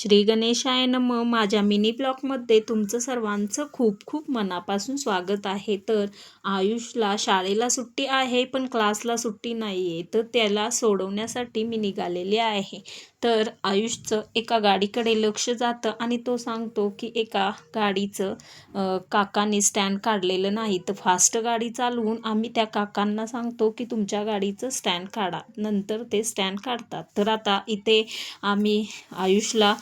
श्री गणेशाय नमः. माझ्या मिनी ब्लॉगमध्ये तुमचं सर्वांचं खूप खूप मनापासून स्वागत आहे. तर आयुषला शाळेला सुट्टी आहे पण क्लासला सुट्टी नाही आहे, तर त्याला सोडवण्यासाठी मी निघालेले आहे. तर आयुषचं एका गाडीकडे लक्ष जातं आणि तो सांगतो की एका गाडीचं काकांनी स्टँड काढलेलं नाही. तर फास्ट गाडी चालवून आम्ही त्या काकांना सांगतो की तुमच्या गाडीचं स्टँड काढा. नंतर ते स्टँड काढतात. तर आता इथे आम्ही आयुषला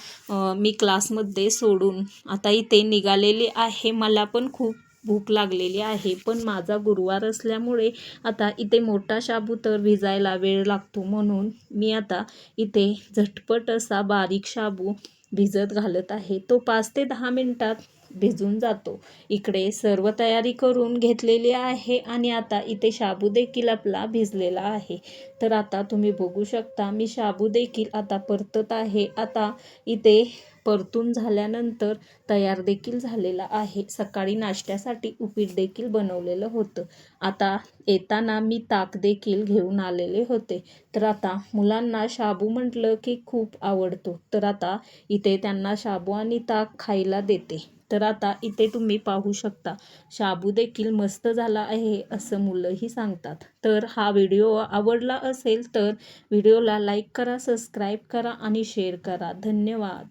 मी क्लासमध्ये सोडून आता इथे निघालेली आहे. मला पण खूप भूक लागलेली आहे, पण माझा गुरुवार असल्यामुळे आता इथे मोठा शाबू तर भिजायला वेळ लागतो, म्हणून मी आता इथे झटपट असा बारीक शाबू भिजत घालत आहे. तो 5 ते 10 मिनिटात भिजून जातो. इकडे सर्व तयारी करून घेतलेली आहे आणि आता इथे शाबू देखील आपला भिजलेला आहे. तर आता तुम्ही बघू शकता मी शाबू देखील आता परतत आहे. आता इथे परतून झाल्यानंतर तयार देखील झालेला आहे. सकाळी नाश्त्यासाठी उपीट देखील बनवलेलं होतं. आता येताना मी ताक देखील घेऊन आलेले होते. तर आता मुलांना शाबू म्हटलं की खूप आवडतो, तर आता इथे त्यांना शाबू आणि ताक खायला देते. तर आता इथे तुम्ही पाहू शकता शाबू देखील मस्त झाला आहे असं मुलंही सांगतात. तर हा व्हिडिओ आवडला असेल तर व्हिडिओला लाईक करा, सबस्क्राईब करा आणि शेअर करा. धन्यवाद.